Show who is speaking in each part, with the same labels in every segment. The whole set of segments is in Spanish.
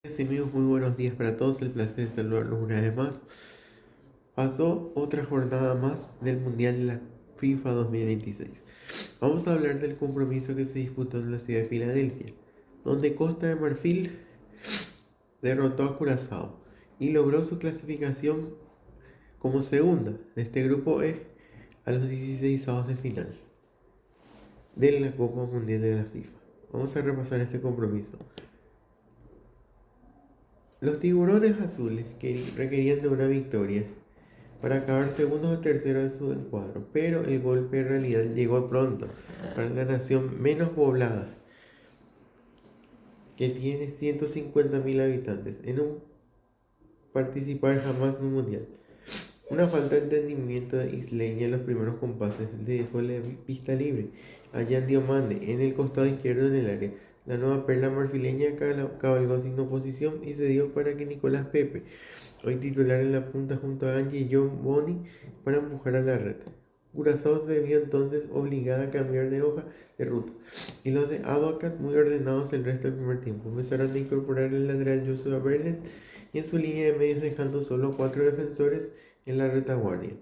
Speaker 1: Amigos, muy buenos días para todos, el placer de saludarlos una vez más. Pasó otra jornada más del Mundial de la FIFA 2026. Vamos a hablar del compromiso que se disputó en la ciudad de Filadelfia, donde Costa de Marfil derrotó a Curazao y logró su clasificación como segunda de este grupo E a los 16avos de final de la Copa Mundial de la FIFA. Vamos a repasar este compromiso. Los tiburones azules requerían de una victoria para acabar segundos o terceros en su encuadro, pero el golpe en realidad llegó pronto para la nación menos poblada, que tiene 150.000 habitantes, en un participar jamás en un mundial. Una falta de entendimiento isleña en los primeros compases le dejó la pista libre a Jan Diomande en el costado izquierdo en el área. La nueva perla marfileña cabalgó sin oposición y se dio para que Nicolás Pepe, hoy titular en la punta junto a Angie y John Boni, para empujar a la red. Curazao se vio entonces obligada a cambiar de hoja de ruta, y los de Abacat, muy ordenados el resto del primer tiempo, empezaron a incorporar el lateral Joshua Berlet y en su línea de medios, dejando solo 4 defensores en la retaguardia.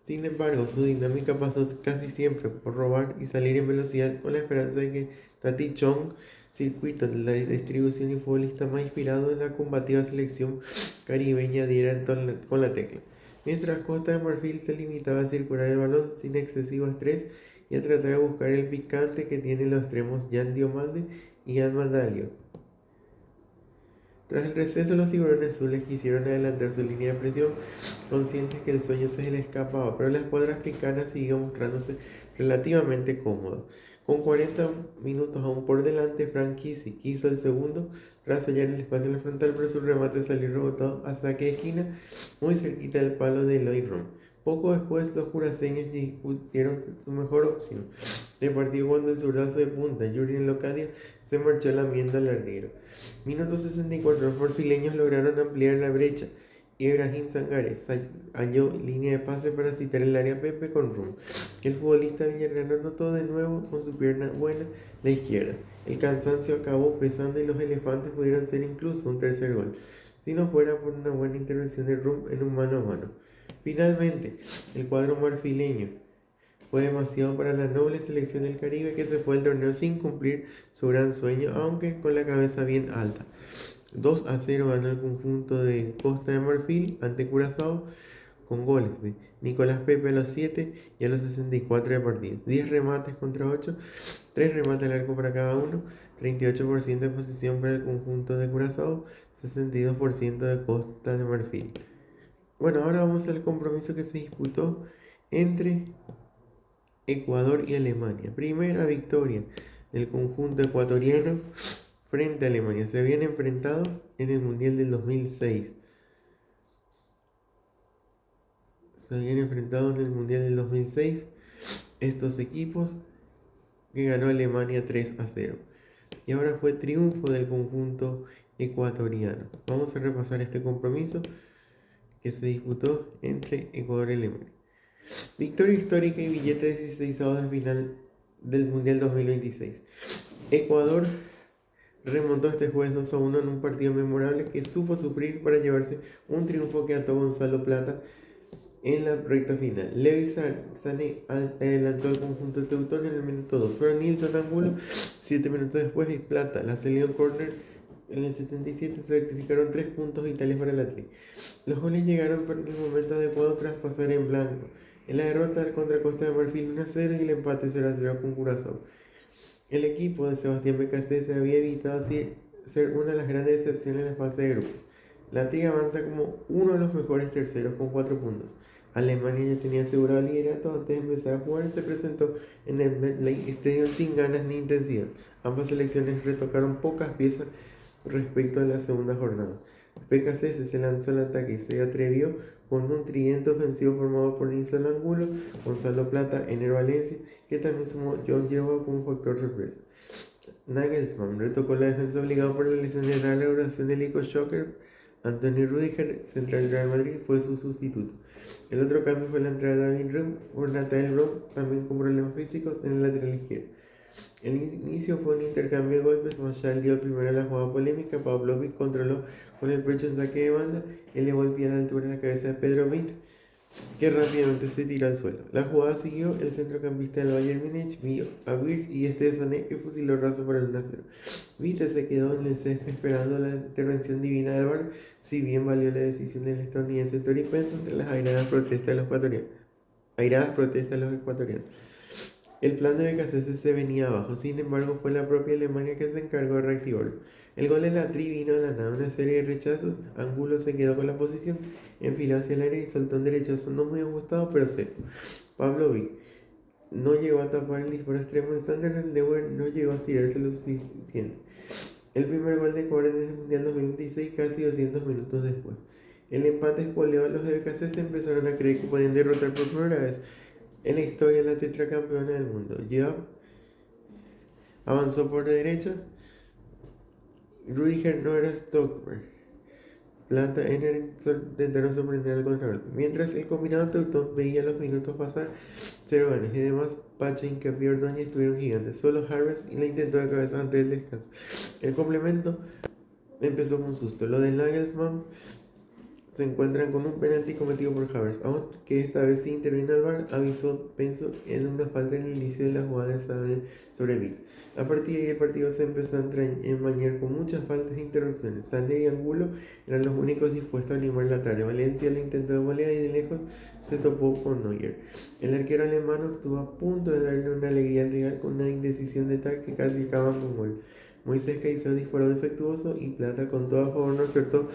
Speaker 1: Sin embargo, su dinámica pasó casi siempre por robar y salir en velocidad, con la esperanza de que Tati Chong, circuito de la distribución y futbolista más inspirado en la combativa selección caribeña, diera con la tecla. Mientras Costa de Marfil se limitaba a circular el balón sin excesivo estrés y a tratar de buscar el picante que tienen los extremos Jan Diomande y Jan Mandalio. Tras el receso, los tiburones azules quisieron adelantar su línea de presión, conscientes que el sueño se les escapaba, pero la escuadra africana siguió mostrándose relativamente cómoda. Con 40 minutos aún por delante, Frank Kisi hizo el segundo tras hallar el espacio en la frontal, pero su remate salió rebotado a saque de esquina muy cerquita del palo de Lloyd Rom. Poco después, los curaceños dispusieron su mejor opción de partido cuando el zurdazo de punta, Julian Locadia, se marchó lamiendo al larguero. Minuto 64, los marfileños lograron ampliar la brecha y Ibrahim Sangares halló línea de pase para citar el área Pepe con Rum. El futbolista villarreal anotó de nuevo con su pierna buena la izquierda. El cansancio acabó pesando y los elefantes pudieron ser incluso un tercer gol, si no fuera por una buena intervención de Rum en un mano a mano. Finalmente, el cuadro marfileño fue demasiado para la noble selección del Caribe, que se fue al torneo sin cumplir su gran sueño, aunque con la cabeza bien alta. 2-0 ganó el conjunto de Costa de Marfil ante Curazao, con goles de Nicolás Pepe a los 7 y a los 64 de partido. 10 remates contra 8, 3 remates al arco para cada uno, 38% de posición para el conjunto de Curazao, 62% de Costa de Marfil. Bueno, ahora vamos al compromiso que se disputó entre Ecuador y Alemania. Primera victoria del conjunto ecuatoriano frente a Alemania. Se habían enfrentado en el Mundial del 2006. Estos equipos, que ganó Alemania 3-0. Y ahora fue triunfo del conjunto ecuatoriano. Vamos a repasar este compromiso que se disputó entre Ecuador y Alemania. Victoria histórica y billete de 16avos de final del Mundial 2026. Ecuador remontó este jueves 2-1 en un partido memorable que supo sufrir para llevarse un triunfo que ató Gonzalo Plata en la recta final. Levi Sané adelantó al conjunto teutón en el minuto 2, pero Nilson Angulo 7 minutos después, y Plata la salió en corner en el 77, certificaron 3 puntos vitales para el Atlético. Los goles llegaron en el momento adecuado tras pasar en blanco en la derrota contra Costa de Marfil 1-0 y el empate 0-0 con Curazao. El equipo de Sebastián Becasé se había evitado así ser una de las grandes decepciones en la fase de grupos. La Tiga avanza como uno de los mejores terceros con 4 puntos. Alemania ya tenía asegurado el liderato antes de empezar a jugar y se presentó en el MetLife Stadium sin ganas ni intensidad. Ambas selecciones retocaron pocas piezas respecto a la segunda jornada. PKC se lanzó al ataque y se atrevió con un tridente ofensivo formado por Nilson Angulo, Gonzalo Plata, Ener Valencia, que también sumó John Yewa como factor sorpresa. Nagelsmann retocó la defensa obligado por la lesión de la elaboración de Nico Schocker. Antonio Rüdiger, central del Real Madrid, fue su sustituto. El otro cambio fue la entrada de David Rum por Nathaniel Rom, también con problemas físicos, en el lateral izquierdo. El inicio fue un intercambio de golpes. Marshall dio primero a la jugada polémica. Pavlovic controló con el pecho en saque de banda. Elevó el pie a la altura de la cabeza de Pedro Vint, que rápidamente se tiró al suelo. La jugada siguió el centrocampista del Bayern Múnich, vio a Wirtz y este de Sané, que fusiló raso por el 1-0. Vite se quedó en el césped esperando la intervención divina del VAR, si bien valió la decisión del estadounidense Tori Penson entre las airadas protestas de los ecuatorianos. El plan de BKC se venía abajo, sin embargo fue la propia Alemania que se encargó de reactivarlo. El gol de la Tri vino de la nada, una serie de rechazos. Angulo se quedó con la posición, enfiló hacia el área y soltó un derechazo no muy ajustado pero seco. Pavlovic no llegó a tapar el disparo extremo de Sunderland. Neuer no llegó a estirarse lo suficiente. El primer gol de Ecuador en el Mundial 2026, casi 200 minutos después. El empate espoleó a los de BKC, se empezaron a creer que podían derrotar por primera vez en la historia la tetracampeona del mundo. Ya avanzó por la derecha. Rüdiger no era Stockberg. Plata intentaron sorprender al contrario. Mientras el combinado teutón veía los minutos pasar, 0 ganas. Y además, Pacha, Hincapié y Ordóñez estuvieron gigantes. Solo Harvest la intentó de cabeza antes del descanso. El complemento empezó con susto. Lo de Nagelsmann se encuentran con un penalti cometido por Havertz, aunque esta vez sí intervino el VAR, avisó Penso en una falta en el inicio de la jugada de Sané sobre Vic. A partir de ahí el partido se empezó a enmañar con muchas faltas e interrupciones. Sané y Angulo eran los únicos dispuestos a animar la tarea. Valencia lo intentó de volea y de lejos se topó con Neuer. El arquero alemán estuvo a punto de darle una alegría al rival con una indecisión de tal que casi acaban con gol. Moisés Caicedo disparó defectuoso y Plata con todo a favor no acertó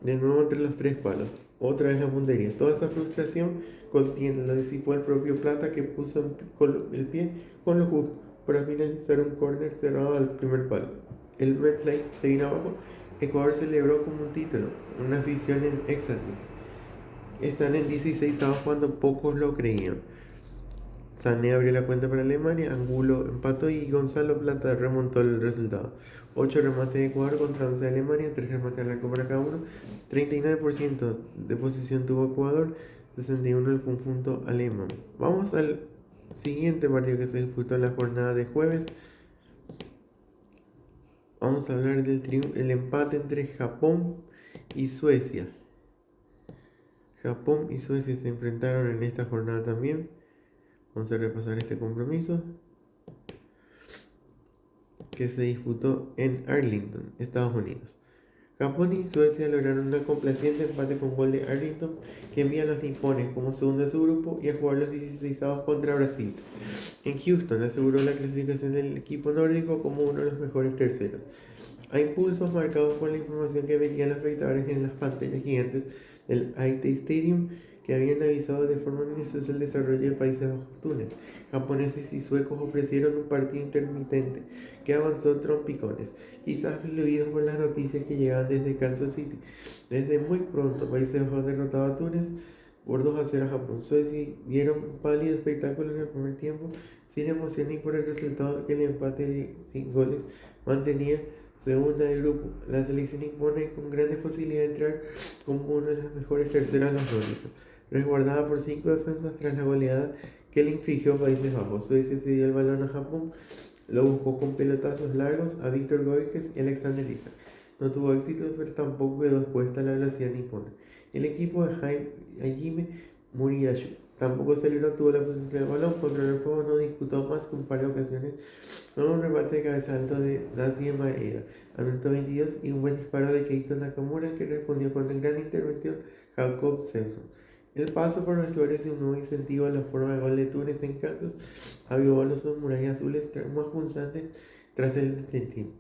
Speaker 1: de nuevo entre los tres palos. Otra vez la puntería. Toda esa frustración contiene la disipó el propio Plata, que puso el pie con los justo para finalizar un córner cerrado al primer palo. El MetLife se vino abajo. Ecuador celebró como un título, una afición en éxtasis. Están en 16 avos cuando pocos lo creían. Sané abrió la cuenta para Alemania, Angulo empató y Gonzalo Plata remontó el resultado. 8 remates de Ecuador contra 11 de Alemania, 3 remates al arco para cada uno. 39% de posición tuvo Ecuador, 61% el conjunto alemán. Vamos al siguiente partido que se disputó en la jornada de jueves. Vamos a hablar del empate entre Japón y Suecia. Japón y Suecia se enfrentaron en esta jornada también. Vamos a repasar este compromiso que se disputó en Arlington, Estados Unidos. Japón y Suecia lograron un complaciente empate con gol de Arlington, que envía a los nipones como segundo de su grupo y a jugar los 16avos contra Brasil. En Houston aseguró la clasificación del equipo nórdico como uno de los mejores terceros. A impulsos marcados por la información que venían los espectadores en las pantallas gigantes del IT Stadium, que habían avisado de forma minuciosa el desarrollo de Países Bajos Túnez. Japoneses y suecos ofrecieron un partido intermitente que avanzó en trompicones, quizás fluidos por las noticias que llegaban desde Kansas City. Desde muy pronto, Países Bajos derrotaba a Túnez por 2-0 a Japón. Suecia dieron un pálido espectáculo en el primer tiempo, sin emoción ni por el resultado que el empate sin goles mantenía segunda del grupo. La selección nipona con grandes posibilidades de entrar como una de las mejores terceras los nórdicos, resguardada por 5 defensas tras la goleada que le infligió Países Bajos. Suecia se dio el balón a Japón, lo buscó con pelotazos largos a Víctor Görkes y Alexander Isak. No tuvo éxito, pero tampoco quedó expuesta a la velocidad nipona. El equipo de Hajime Muriyashi tampoco aceleró, tuvo la posición del balón, controló el juego, no disputó más que un par de ocasiones con un remate de cabeza alto de Dacia Maeda al minuto 22 y un buen disparo de Keito Nakamura, que respondió con una gran intervención Jacob Selson. El paso por vestuarios y un nuevo incentivo a la forma de gol de Túnez en Kansas avivó los murallas azules más punzantes tras el tiempo.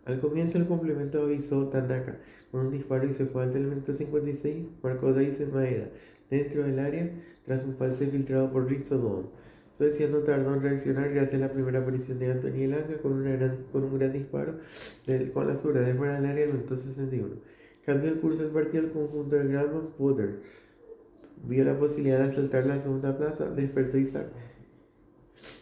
Speaker 1: Al comienzo el complemento avisó Tanaka con un disparo y se fue ante el minuto 56, marcó Daisen Maeda dentro del área tras un pase filtrado por Rizzo Dawn. Suecia no tardó en reaccionar gracias a la primera aparición de Anthony Elanga con un gran disparo con la zurda de fuera del área en el minuto 61. Cambió el curso del partido al conjunto de Graham Potter. Vio la posibilidad de asaltar la segunda plaza, despertó Isaac.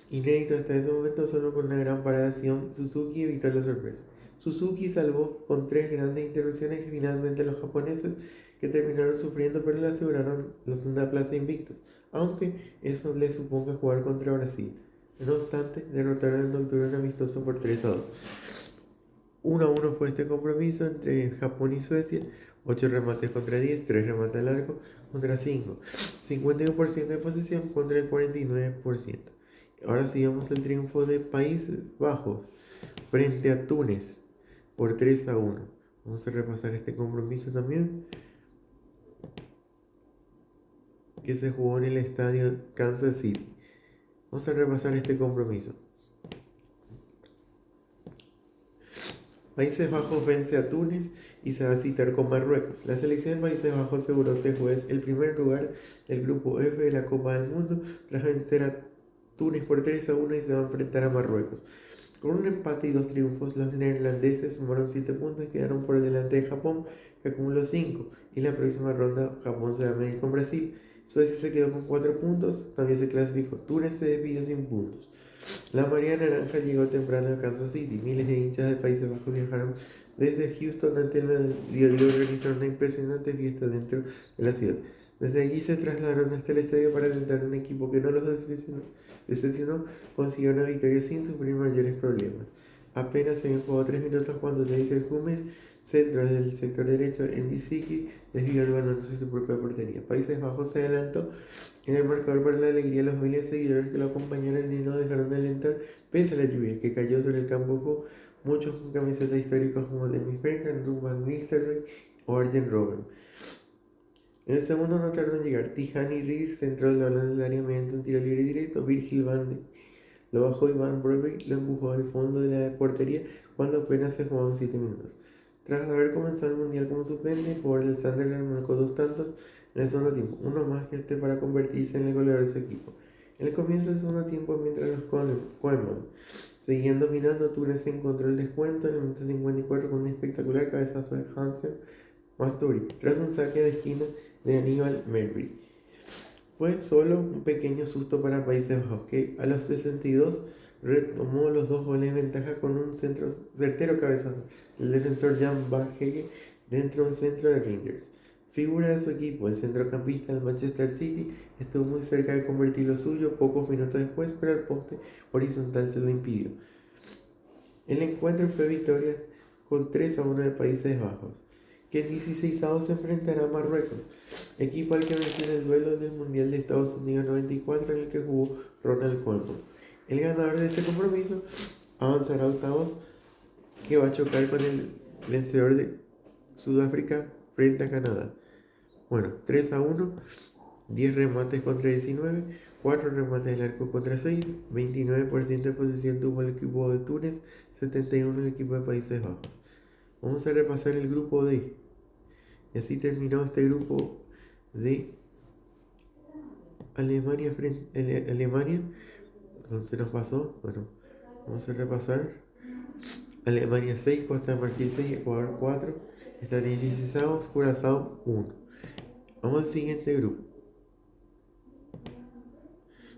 Speaker 1: Inédito hasta ese momento, solo con una gran parada Suzuki evitó la sorpresa. Suzuki salvó con 3 grandes interrupciones y finalmente los japoneses, que terminaron sufriendo pero le aseguraron la segunda plaza invictos, aunque eso les suponga jugar contra Brasil. No obstante, derrotaron en octubre un amistoso por 3-2. 1-1 fue este compromiso entre Japón y Suecia, 8 remates contra 10, 3 remates al arco contra 5, 51% de posesión contra el 49%. Ahora sí vamos al triunfo de Países Bajos frente a Túnez por 3-1. Vamos a repasar este compromiso también, que se jugó en el estadio Kansas City. Vamos a repasar este compromiso. Países Bajos vence a Túnez y se va a citar con Marruecos. La selección de Países Bajos aseguró este jueves el primer lugar del grupo F de la Copa del Mundo tras vencer a Túnez por 3-1 y se va a enfrentar a Marruecos. Con un empate y 2 triunfos, los neerlandeses sumaron 7 puntos y quedaron por delante de Japón, que acumuló 5. Y en la próxima ronda, Japón se va a medir con Brasil. Suecia se quedó con 4 puntos, también se clasificó. Túnez se despidió sin puntos. La Marea Naranja llegó temprano a Kansas City. Miles de hinchas de Países Bajos viajaron desde Houston ante el y organizaron una impresionante fiesta dentro de la ciudad. Desde allí se trasladaron hasta el estadio para alentar a un equipo que no los decepcionó, consiguió una victoria sin sufrir mayores problemas. Apenas se habían jugado 3 minutos cuando Neisser Humes, centro del sector derecho en Ndiziki, desvió el balón hacia su propia portería. Países Bajos se adelantó en el marcador para la alegría de los miles de seguidores que lo acompañaron y no dejaron de alentar pese a la lluvia que cayó sobre el campo de juego, muchos con camisetas históricas como Dennis Bergkamp, Ruud van Nistelrooy o Arjen Robben. En el segundo no tardó en llegar. Tijani Reeves centró el balón del área mediante un tiro libre directo. Virgil van Dijk lo bajó y Van Breivik lo empujó al fondo de la portería cuando apenas se jugaban 7 minutos. Tras haber comenzado el mundial como suplente, el jugador del Sunderland marcó 2 tantos en el segundo tiempo, uno más que este para convertirse en el goleador de su equipo. En el comienzo del segundo tiempo, mientras los Koeman seguían dominando, Túnez encontró el descuento en el minuto 54 con un espectacular cabezazo de Hansen Masturi, tras un saque de esquina de Aníbal Mervi. Fue solo un pequeño susto para Países Bajos, que a los 62 retomó los 2 goles de ventaja con un certero cabezazo del defensor Jan Verhage dentro de un centro de Rangers. Figura de su equipo, el centrocampista del Manchester City estuvo muy cerca de convertir lo suyo pocos minutos después, pero el poste horizontal se lo impidió. El encuentro fue victoria con 3-1 de Países Bajos, que en 16avos se enfrentará a Marruecos, equipo al que venció en el duelo del Mundial de Estados Unidos 94 en el que jugó Ronald Koeman. El ganador de ese compromiso avanzará a octavos, que va a chocar con el vencedor de Sudáfrica frente a Canadá. Bueno, 3-1, 10 remates contra 19, 4 remates del arco contra 6, 29% de posesión tuvo el equipo de Túnez, 71% el equipo de Países Bajos. Vamos a repasar el grupo D. Y así terminó este grupo de Alemania frente Alemania. ¿Dónde se nos pasó? Bueno, vamos a repasar. Alemania 6, Costa de Marfil 6, Ecuador 4, Estados Unidos 16, Curazao 1. Vamos al siguiente grupo.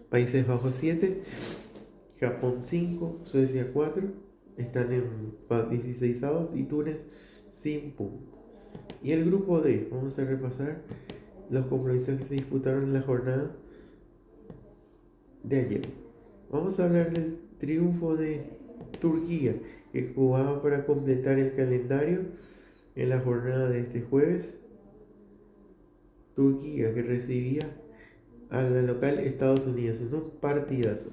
Speaker 1: Países Bajos 7, Japón 5, Suecia 4, están en 16avos y Túnez sin puntos. Y el grupo D, vamos a repasar los compromisos que se disputaron en la jornada de ayer. Vamos a hablar del triunfo de Turquía, que jugaba para completar el calendario en la jornada de este jueves. Turquía, que recibía a la local Estados Unidos en un partidazo.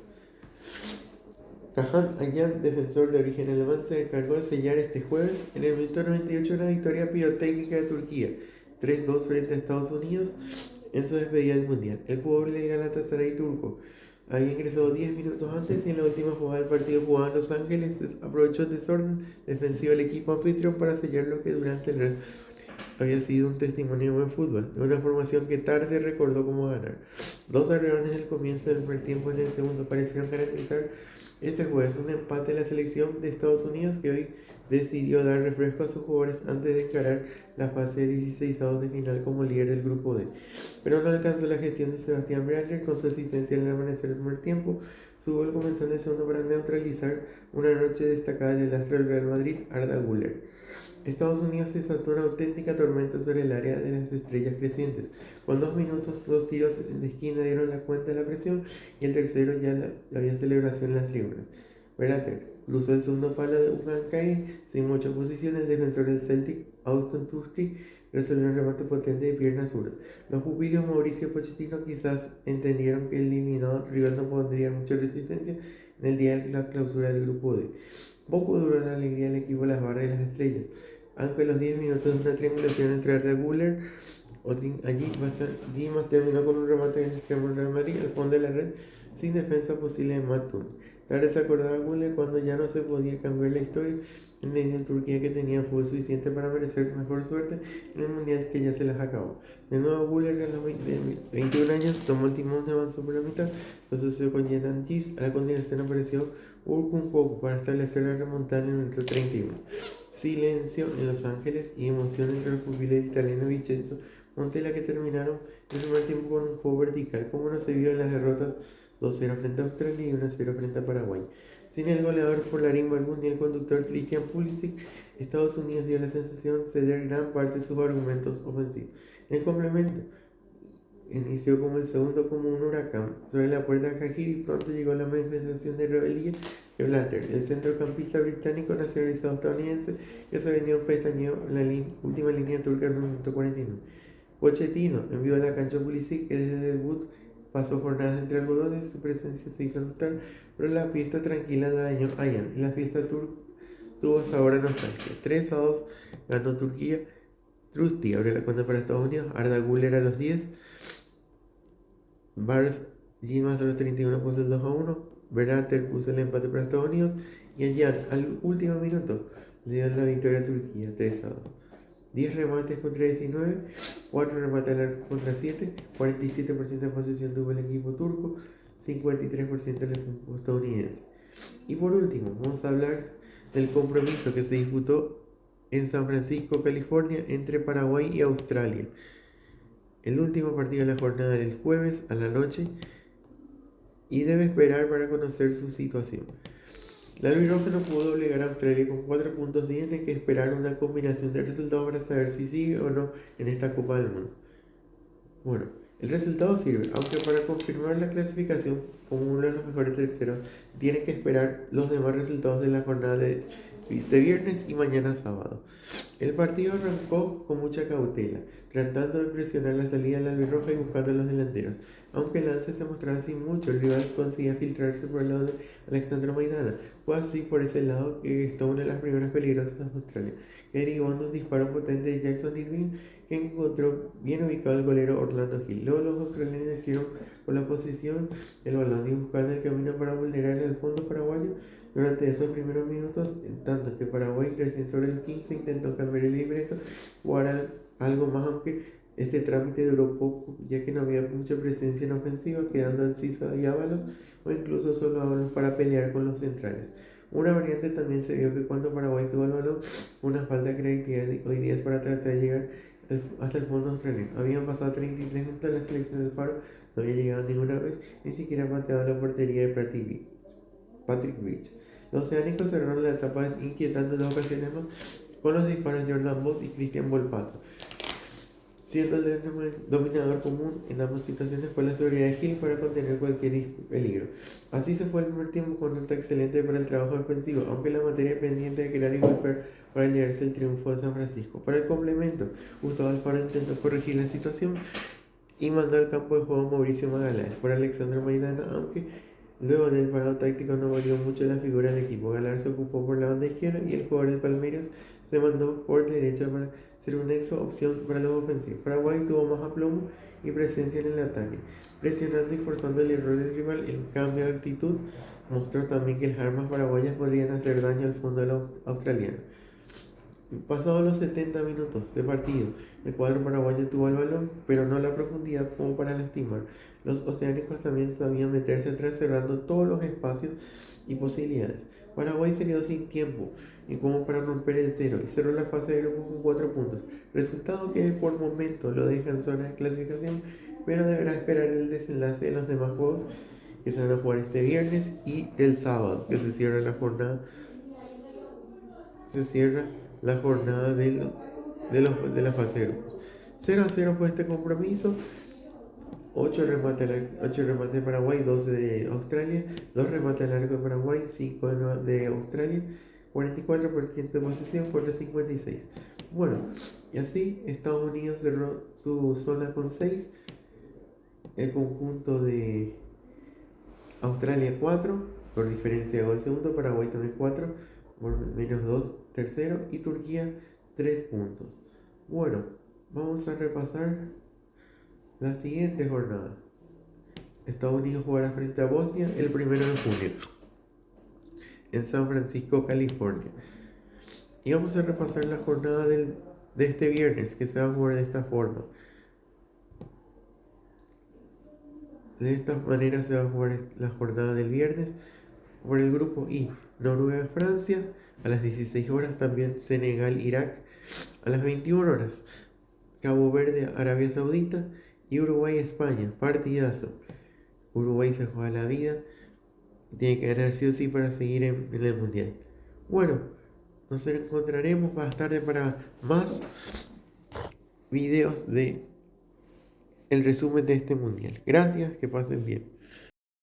Speaker 1: Kahan Ayhan, defensor de origen alemán, se encargó de sellar este jueves en el minuto 98 una victoria pirotécnica de Turquía, 3-2 frente a Estados Unidos en su despedida del Mundial. El jugador del Galatasaray turco había ingresado 10 minutos antes y en la última jugada del partido jugado en Los Ángeles aprovechó el desorden defensivo del equipo anfitrión para sellar lo que durante el resto había sido un testimonio de buen fútbol, de una formación que tarde recordó cómo ganar. 2 arreones del comienzo del primer tiempo en el segundo parecieron garantizar este jueves un empate en la selección de Estados Unidos, que hoy decidió dar refresco a sus jugadores antes de encarar la fase de 16avos de final como líder del grupo D. Pero no alcanzó la gestión de Sebastián Breyer con su asistencia en el amanecer del primer tiempo. Su gol comenzó en el segundo para neutralizar una noche destacada del astro del Real Madrid, Arda Güler. Estados Unidos se desató una auténtica tormenta sobre el área de las estrellas crecientes. Con 2 minutos, 2 tiros de esquina dieron la cuenta de la presión y el tercero ya había celebración en las tribunas. Berater cruzó el segundo palo de Ugankay sin mucha oposición. El defensor del Celtic, Auston Tusti, resolvió un remate potente de pierna zurda. Los pupilos Mauricio Pochettino quizás entendieron que el eliminado rival no pondría mucha resistencia en el día de la clausura del grupo D. Poco duró la alegría del equipo Las Barras y las Estrellas, aunque los 10 minutos de una triangulación entre Arda Güler, allí Dimas terminó con un remate en el extremo del Real Madrid al fondo de la red sin defensa posible de Matt Turner. Tarde se acordaba Güler cuando ya no se podía cambiar la historia en Turquía, que tenía fútbol suficiente para merecer mejor suerte en el mundial que ya se las acabó. De nuevo Güler, a los 21 años, tomó el timón y avanzó por la mitad, lo asoció con Yenan Gis. A la continuación apareció un poco para establecer la remontada en el minuto 31. Silencio en Los Ángeles y emoción entre los pupilos italianos Vincenzo Montella, que terminaron el primer tiempo con un juego vertical, como no se vio en las derrotas 2-0 frente a Australia y 1-0 frente a Paraguay. Sin el goleador Folarín Balogun y el conductor Christian Pulisic, Estados Unidos dio la sensación de ceder gran parte de sus argumentos ofensivos. En complemento, inició como el segundo como un huracán sobre la puerta de Cajir, y pronto llegó la manifestación de rebeldía de Blatter, el centrocampista británico nacionalizado estadounidense, que se venía un pestañeo en la última línea turca en el minuto 49. Pochettino envió a la cancha a Pulisic, que desde el debut pasó jornadas entre algodones y su presencia se hizo notar, pero la fiesta tranquila dañó a Ayan y la fiesta turca tuvo sabor a nostalgia. 3-2 ganó Turquía. Trusty abrió la cuenta para Estados Unidos, Arda Güler a los 10, Bars Yilmaz a los 31 puso el 2-1, Berater puso el empate para Estados Unidos y Ayan al último minuto le dio la victoria a Turquía 3-2. 10 remates contra 19, 4 remates al arco contra 7, 47% de posesión tuvo el equipo turco, 53% el equipo estadounidense. Y por último, vamos a hablar del compromiso que se disputó en San Francisco, California, entre Paraguay y Australia. El último partido de la jornada del jueves a la noche, y debe esperar para conocer su situación. La albirroja no pudo obligar a Australia con 4 puntos y tiene que esperar una combinación de resultados para saber si sigue o no en esta Copa del Mundo. Bueno, el resultado sirve, aunque para confirmar la clasificación como uno de los mejores terceros, tiene que esperar los demás resultados de la jornada de viernes y mañana sábado. El partido arrancó con mucha cautela, tratando de presionar la salida de la albirroja y buscando a los delanteros. Aunque el lance se mostraba sin mucho, el rival conseguía filtrarse por el lado de Alexandre Maidana. Fue así por ese lado que gestó una de las primeras peligrosas de Australia, que derivó en un disparo potente de Jackson Irving, que encontró bien ubicado el golero Orlando Hill. Luego los australianos hicieron con la posición del balón y buscaron el camino para vulnerar el fondo paraguayo durante esos primeros minutos, en tanto que Paraguay, recién sobre el 15, intentó cambiar el libreto, jugar algo más, aunque este trámite duró poco, ya que no había mucha presencia en ofensiva, quedando Enciso y Ábalos, o incluso solo Ábalos para pelear con los centrales. Una variante también se vio que cuando Paraguay tuvo el balón, una falta creativa hoy día es para tratar de llegar hasta el fondo australiano. Habían pasado 33 minutos de la selección del Faro, no había llegado ninguna vez, ni siquiera pateado la portería de Patrick Beach. Los oceánicos cerraron la etapa inquietando en dos ocasiones más con los disparos de Jordan Boss y Cristian Volpato. Siendo el dominador común en ambas situaciones fue la seguridad de Hill para contener cualquier peligro. Así se fue el primer tiempo con nota excelente para el trabajo defensivo, aunque la materia pendiente de crear y golpear para llevarse el triunfo de San Francisco. Para el complemento, Gustavo Alfaro intentó corregir la situación y mandó al campo de juego a Mauricio Magaláes por Alexandre Maidana, aunque luego en el parado táctico no varió mucho la figura del equipo. Galar se ocupó por la banda izquierda y el jugador del Palmeiras se mandó por derecha para ser una opción para los ofensivos. Paraguay tuvo más aplomo y presencia en el ataque, presionando y forzando el error del rival. El cambio de actitud mostró también que las armas paraguayas podrían hacer daño al fondo de los australianos. Pasados los 70 minutos de partido, el cuadro paraguayo tuvo el balón, pero no la profundidad como para lastimar. Los oceánicos también sabían meterse atrás, cerrando todos los espacios y posibilidades. Paraguay se quedó sin tiempo y como para romper el cero y cerró la fase de grupos con 4 puntos. Resultado que por momento lo deja en zona de clasificación, pero deberá esperar el desenlace de los demás juegos que se van a jugar este viernes, y el sábado, que se cierra la jornada. Se cierra la jornada de la fase de grupos. 0-0 fue este compromiso. 8 remates de Paraguay, 12 de Australia, 2 remates al arco de Paraguay, 5 de Australia, 44% de posesión contra 56. Bueno, y así Estados Unidos cerró su zona con 6, el conjunto de Australia 4, por diferencia de gol segundo, Paraguay también 4, por menos 2 tercero, y Turquía 3 puntos. Bueno, vamos a repasar la siguiente jornada. Estados Unidos jugará frente a Bosnia el 1 de junio en San Francisco, California. Y vamos a repasar la jornada de este viernes, que se va a jugar de esta forma. De esta manera se va a jugar la jornada del viernes por el grupo I. Noruega-Francia a las 16 horas, también Senegal-Irak a las 21 horas. Cabo Verde-Arabia Saudita y Uruguay-España, partidazo. Uruguay se juega la vida y tiene que ganar sí o sí para seguir en el Mundial. Bueno, nos encontraremos más tarde para más videos de el resumen de este Mundial. Gracias, que pasen bien.